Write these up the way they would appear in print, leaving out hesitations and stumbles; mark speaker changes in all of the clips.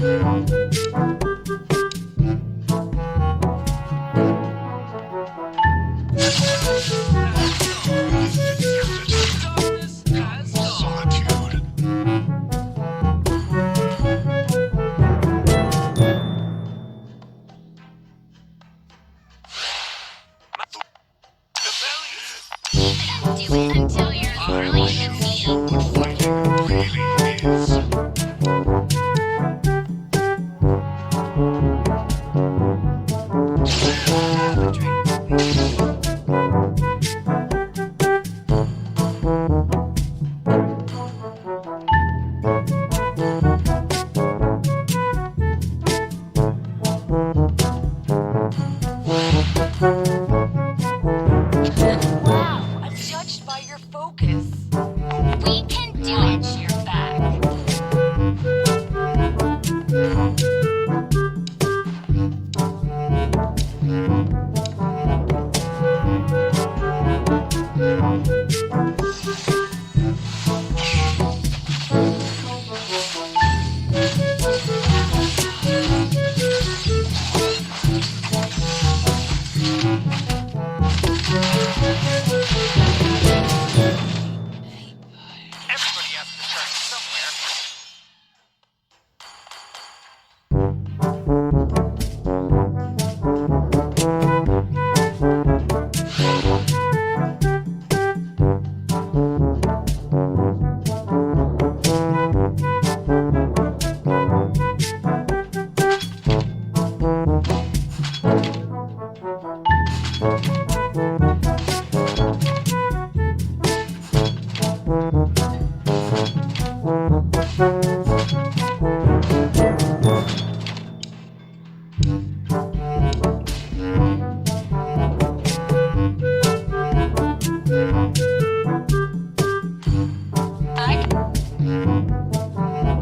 Speaker 1: Do it until you're really defeated. Wow, I'm judged by your focus. We can do it, you're back.
Speaker 2: Everybody has to start somewhere.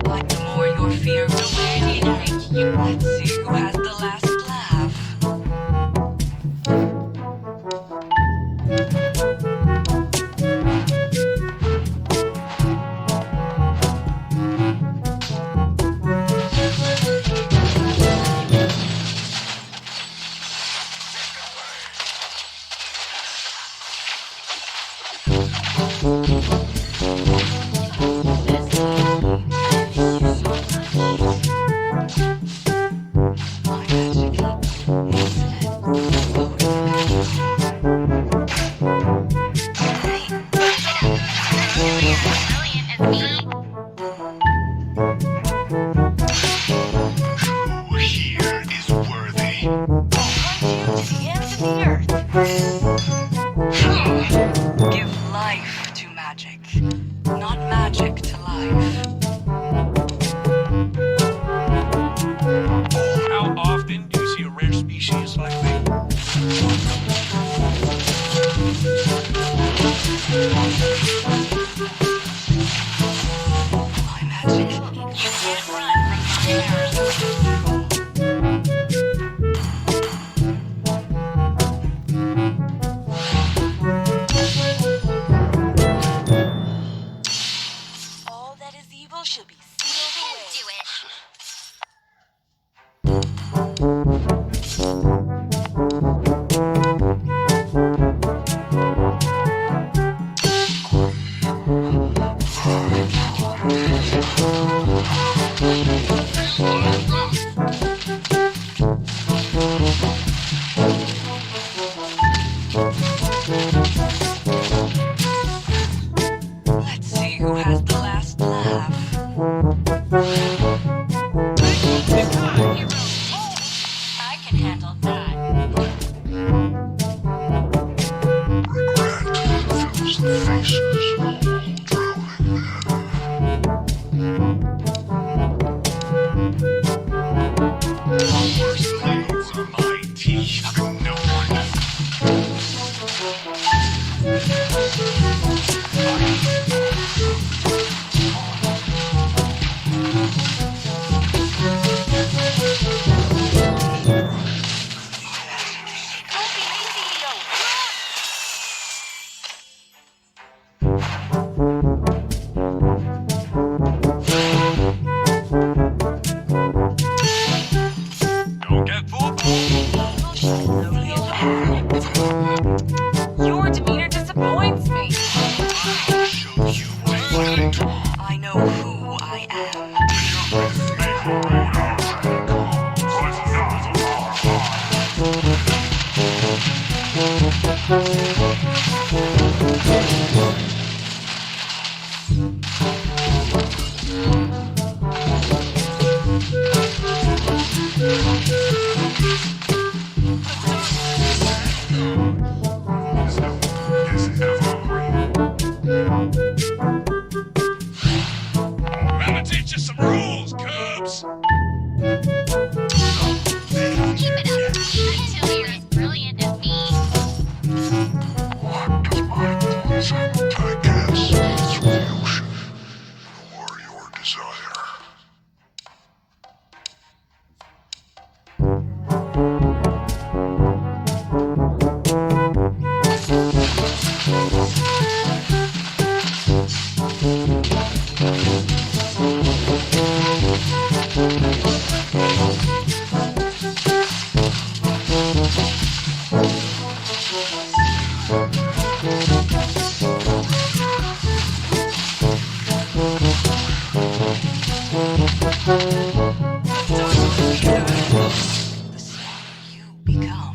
Speaker 3: Like the more your fear will alienate you. Let's see who has the last laugh.
Speaker 2: Who here is worthy?
Speaker 3: Give life to magic, not magic to life.
Speaker 2: How often do you see a rare species like me?
Speaker 3: My magic, you can't run from my arrows. All that is evil should be sealed away.
Speaker 1: Do it.
Speaker 2: Let's go.
Speaker 1: Keep it up until you're as brilliant as me.
Speaker 4: What does my poison tigress solution or your desire?
Speaker 3: The stronger you become.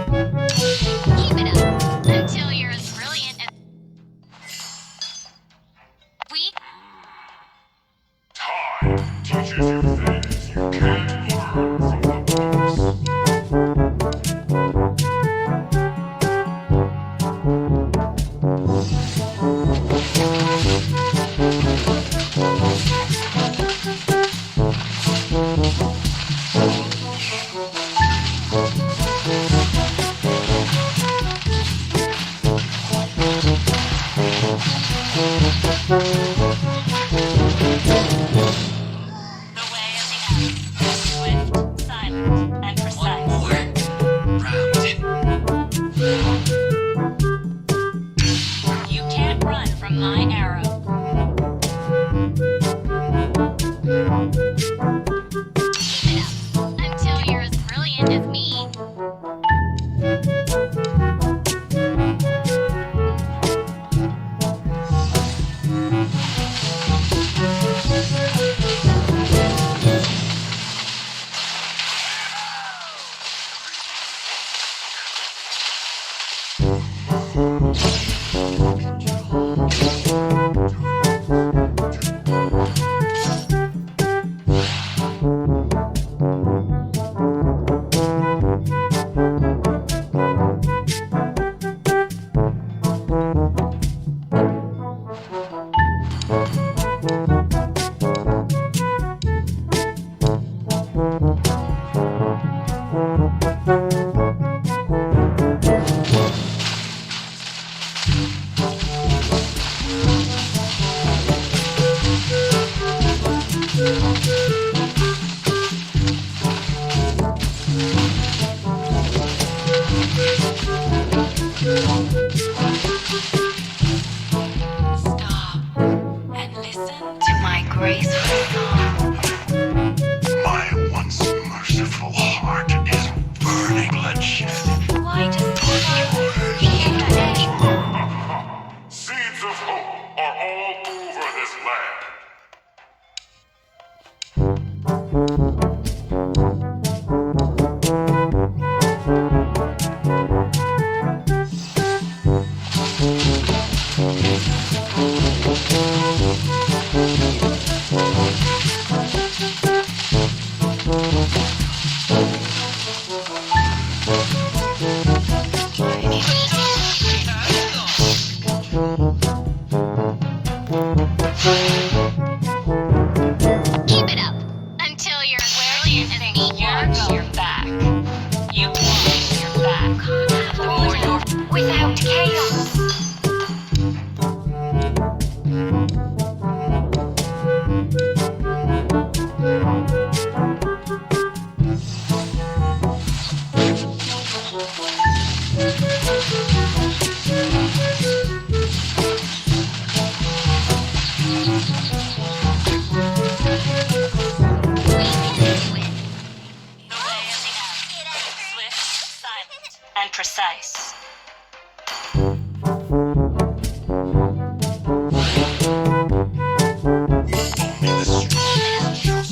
Speaker 1: Keep it up until you're as brilliant as we.
Speaker 4: Time teaches you things you can't learn from the books.
Speaker 3: The way of the hour. Swift, silent, and precise. You can't run from my arrow.
Speaker 1: Keep it up until you're as brilliant as me.
Speaker 3: Stop and listen to my graceful song.
Speaker 4: My once merciful heart is burning bloodshed.
Speaker 1: Why just
Speaker 4: Seeds of hope are all over this land.
Speaker 1: keep it up until you're as brilliant as me.
Speaker 3: Watch your back. You watch your back. Or your
Speaker 1: Without chaos.
Speaker 3: and precise.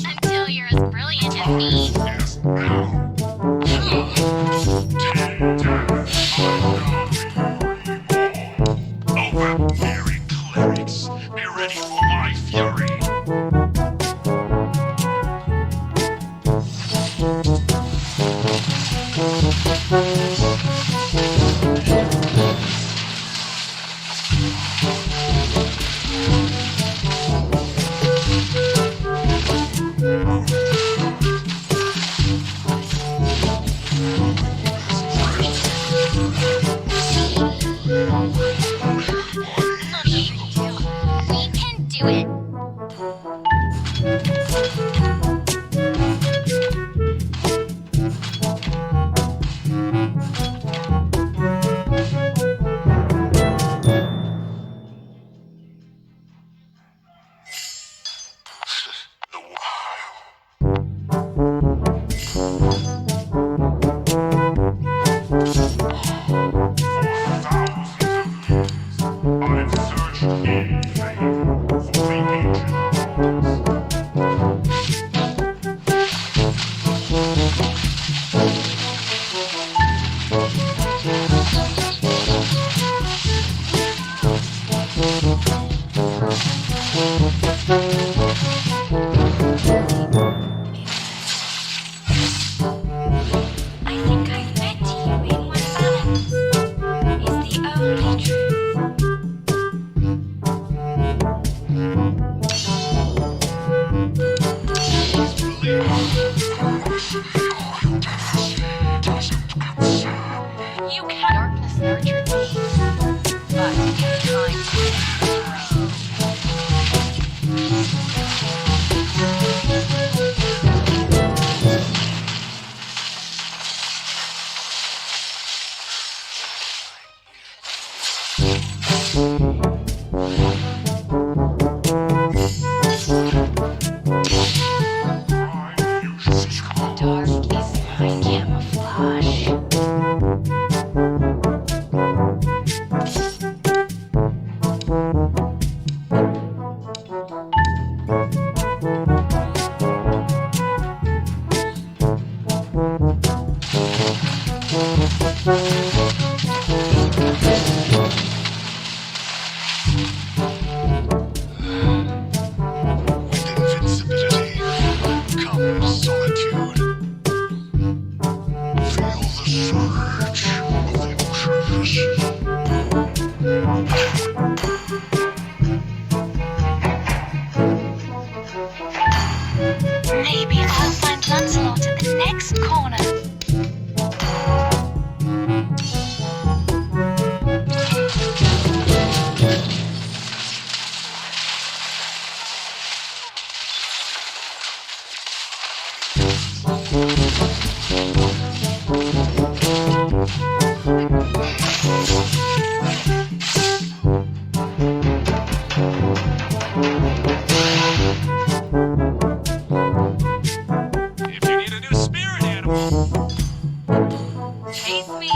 Speaker 1: Until you're as brilliant as me.
Speaker 4: Yes, now.
Speaker 1: We can do it.
Speaker 4: I've searched in vain for the ancient ones.
Speaker 1: I think I've met you in what balance is the only truth. You can darkness nurtured me, but it's time dark is my camouflage.
Speaker 2: With invincibility comes solitude. Feel the surge of the oceans.
Speaker 1: Maybe I'll find Lancelot at the next corner.
Speaker 2: If you need a new spirit animal,
Speaker 1: Chase me.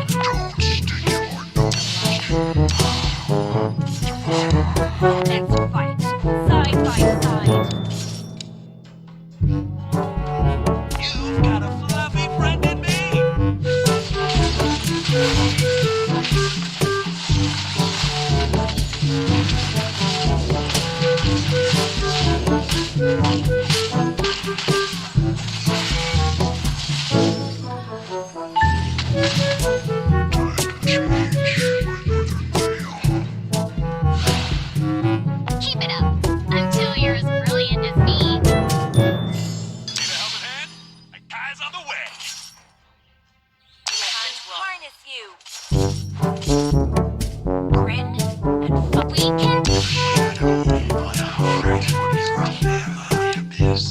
Speaker 2: don't stick your nose.
Speaker 1: Let's fight side by side.
Speaker 2: You've got a fluffy friend in me.
Speaker 1: Keep it up until you're as brilliant as me.
Speaker 2: Need a helping hand? My guy's on the way.
Speaker 1: Harness you. Grin and fuck. We can.
Speaker 2: Shadowy but hard. From the habis.